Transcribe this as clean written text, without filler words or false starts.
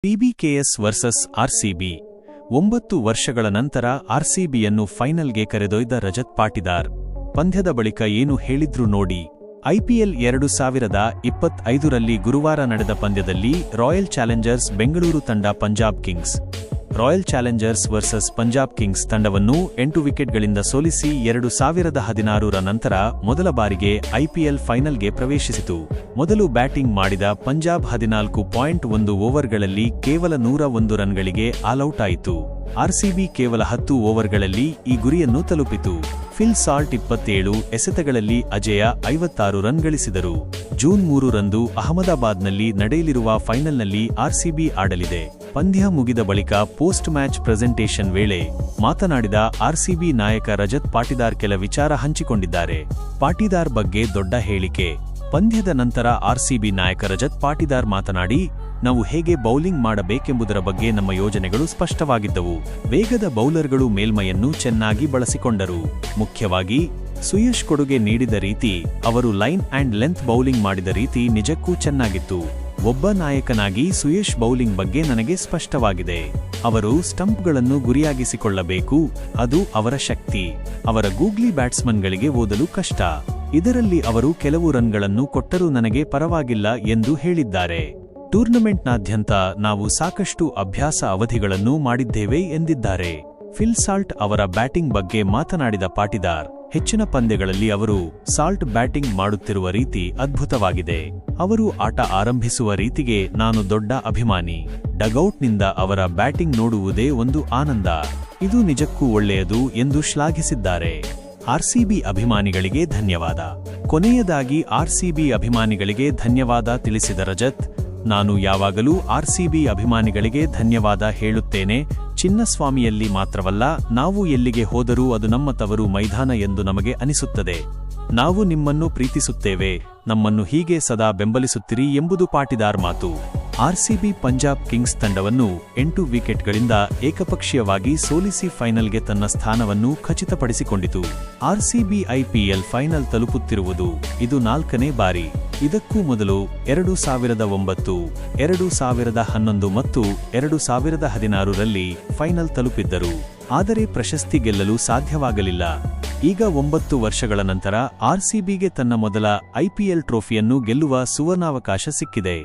ಪಿಬಿಕೆಎಸ್ versus RCB 9 ವರ್ಷಗಳ ನಂತರ ಆರ್ಸಿಬಿಯನ್ನು ಫೈನಲ್ಗೆ ಕರೆದೊಯ್ದ ರಜತ್ ಪಾಟಿದಾರ್. ಪಂದ್ಯದ ಬಳಿಕ ಏನು ಹೇಳಿದ್ರು ನೋಡಿ. ಐಪಿಎಲ್ 2025ರಲ್ಲಿ ಗುರುವಾರ ನಡೆದ ಪಂದ್ಯದಲ್ಲಿ ರಾಯಲ್ ಚಾಲೆಂಜರ್ಸ್ ಬೆಂಗಳೂರು ತಂಡ Punjab Kings royal Challengers versus Punjab Kings ತಂಡವನ್ನು 8 ವಿಕೆಟ್ಗಳಿಂದ ಸೋಲಿಸಿ 2016ರ ನಂತರ ಮೊದಲ ಬಾರಿಗೆ ಐಪಿಎಲ್ ಫೈನಲ್ಗೆ ಪ್ರವೇಶಿಸಿತು. ಮೊದಲು ಬ್ಯಾಟಿಂಗ್ ಮಾಡಿದ ಪಂಜಾಬ್ 14.1 ಓವರ್ಗಳಲ್ಲಿ ಕೇವಲ 101 ರನ್ಗಳಿಗೆ ಆಲ್ಔಟ್ ಆಯಿತು. ಆರ್ಸಿಬಿ ಕೇವಲ 10 ಓವರ್ಗಳಲ್ಲಿ ಈ ಗುರಿಯನ್ನು ತಲುಪಿತು. ಫಿಲ್ ಸಾಲ್ಟ್ 27 ಎಸೆತಗಳಲ್ಲಿ ಅಜೇಯ 56 ರನ್ ಗಳಿಸಿದರು. ಜೂನ್ 3 ರಂದು ಅಹಮದಾಬಾದ್ನಲ್ಲಿ ನಡೆಯಲಿರುವ ಫೈನಲ್ನಲ್ಲಿ ಆರ್ಸಿಬಿ ಆಡಲಿದೆ. ಪಂದ್ಯ ಮುಗಿದ ಬಳಿಕ ಪೋಸ್ಟ್ ಮ್ಯಾಚ್ ಪ್ರೆಸೆಂಟೇಷನ್ ವೇಳೆ ಮಾತನಾಡಿದ ಆರ್ಸಿಬಿ ನಾಯಕ ರಜತ್ ಪಾಟಿದಾರ್ ಕೆಲ ವಿಚಾರ ಹಂಚಿಕೊಂಡಿದ್ದಾರೆ. ಪಾಟಿದಾರ್ ಬಗ್ಗೆ ದೊಡ್ಡ ಹೇಳಿಕೆ. ಪಂದ್ಯದ ನಂತರ ಆರ್ಸಿಬಿ ನಾಯಕ ರಜತ್ ಪಾಟಿದಾರ್ ಮಾತನಾಡಿ, ನಾವು ಹೇಗೆ ಬೌಲಿಂಗ್ ಮಾಡಬೇಕೆಂಬುದರ ಬಗ್ಗೆ ನಮ್ಮ ಯೋಜನೆಗಳು ಸ್ಪಷ್ಟವಾಗಿದ್ದವು. ವೇಗದ ಬೌಲರ್ಗಳು ಮೇಲ್ಮೈಯನ್ನು ಚೆನ್ನಾಗಿ ಬಳಸಿಕೊಂಡರು. ಮುಖ್ಯವಾಗಿ ಸುಯಶ್ ಕೊಡುಗೆ ನೀಡಿದ ರೀತಿ, ಅವರು ಲೈನ್ ಆ್ಯಂಡ್ ಲೆಂತ್ ಬೌಲಿಂಗ್ ಮಾಡಿದ ರೀತಿ ನಿಜಕ್ಕೂ ಚೆನ್ನಾಗಿತ್ತು. ಒಬ್ಬ ನಾಯಕನಾಗಿ ಸುಯಶ್ ಬೌಲಿಂಗ್ ಬಗ್ಗೆ ನನಗೆ ಸ್ಪಷ್ಟವಾಗಿದೆ. ಅವರು ಸ್ಟಂಪ್ಗಳನ್ನು ಗುರಿಯಾಗಿಸಿಕೊಳ್ಳಬೇಕು, ಅದು ಅವರ ಶಕ್ತಿ. ಅವರ ಗೂಗ್ಲಿ ಬ್ಯಾಟ್ಸ್ಮನ್ಗಳಿಗೆ ಓದಲು ಕಷ್ಟ. ಇದರಲ್ಲಿ ಅವರು ಕೆಲವು ರನ್ಗಳನ್ನು ಕೊಟ್ಟರೂ ನನಗೆ ಪರವಾಗಿಲ್ಲ ಎಂದು ಹೇಳಿದ್ದಾರೆ. ಟೂರ್ನಮೆಂಟ್ನಾದ್ಯಂತ ನಾವು ಸಾಕಷ್ಟು ಅಭ್ಯಾಸ ಅವಧಿಗಳನ್ನು ಮಾಡಿದ್ದೇವೆ ಎಂದಿದ್ದಾರೆ. ಫಿಲ್ ಸಾಲ್ಟ್ ಅವರ ಬ್ಯಾಟಿಂಗ್ ಬಗ್ಗೆ ಮಾತನಾಡಿದ ಪಾಟಿದಾರ್, ಹೆಚ್ಚಿನ ಪಂದ್ಯಗಳಲ್ಲಿ ಅವರು ಸಾಲ್ಟ್ ಬ್ಯಾಟಿಂಗ್ ಮಾಡುತ್ತಿರುವ ರೀತಿ ಅದ್ಭುತವಾಗಿದೆ. ಅವರು ಆಟ ಆರಂಭಿಸುವ ರೀತಿಗೆ ನಾನು ದೊಡ್ಡ ಅಭಿಮಾನಿ. ಡಗೌಟ್ನಿಂದ ಅವರ ಬ್ಯಾಟಿಂಗ್ ನೋಡುವುದೇ ಒಂದು ಆನಂದ. ಇದು ನಿಜಕ್ಕೂ ಒಳ್ಳೆಯದು ಎಂದು ಶ್ಲಾಘಿಸಿದ್ದಾರೆ. ಆರ್ಸಿಬಿ ಅಭಿಮಾನಿಗಳಿಗೆ ಧನ್ಯವಾದ. ಕೊನೆಯದಾಗಿ ಆರ್ಸಿಬಿ ಅಭಿಮಾನಿಗಳಿಗೆ ಧನ್ಯವಾದ ತಿಳಿಸಿದ ರಜತ್, ನಾನು ಯಾವಾಗಲೂ ಆರ್ಸಿಬಿ ಅಭಿಮಾನಿಗಳಿಗೆ ಧನ್ಯವಾದ ಹೇಳುತ್ತೇನೆ. ಚಿನ್ನಸ್ವಾಮಿಯಲ್ಲಿ ಮಾತ್ರವಲ್ಲ, ನಾವು ಎಲ್ಲಿಗೆ ಹೋದರೂ ಅದು ನಮ್ಮ ತವರು ಮೈದಾನ ಎಂದು ನಮಗೆ ಅನಿಸುತ್ತದೆ. ನಾವು ನಿಮ್ಮನ್ನು ಪ್ರೀತಿಸುತ್ತೇವೆ, ನಮ್ಮನ್ನು ಹೀಗೆ ಸದಾ ಬೆಂಬಲಿಸುತ್ತಿರಿ ಎಂಬುದು ಪಾಟಿದಾರ್ ಮಾತು. ಆರ್ಸಿಬಿ ಪಂಜಾಬ್ ಕಿಂಗ್ಸ್ ತಂಡವನ್ನು 8 ವಿಕೆಟ್ಗಳಿಂದ ಏಕಪಕ್ಷೀಯವಾಗಿ ಸೋಲಿಸಿ ಫೈನಲ್ಗೆ ತನ್ನ ಸ್ಥಾನವನ್ನು ಖಚಿತಪಡಿಸಿಕೊಂಡಿತು. ಆರ್ಸಿಬಿ ಐಪಿಎಲ್ ಫೈನಲ್ ತಲುಪುತ್ತಿರುವುದು ಇದು 4ನೇ ಬಾರಿ. ಇದಕ್ಕೂ ಮೊದಲು 2009, 2011 ಮತ್ತು 2016ರಲ್ಲಿ ಫೈನಲ್ ತಲುಪಿದ್ದರು. ಆದರೆ ಪ್ರಶಸ್ತಿ ಗೆಲ್ಲಲು ಸಾಧ್ಯವಾಗಲಿಲ್ಲ. ಈಗ 9 ವರ್ಷಗಳ ನಂತರ ಆರ್ಸಿಬಿಗೆ ತನ್ನ ಮೊದಲ ಐಪಿಎಲ್ ಟ್ರೋಫಿಯನ್ನು ಗೆಲ್ಲುವ ಸುವರ್ಣಾವಕಾಶ ಸಿಕ್ಕಿದೆ.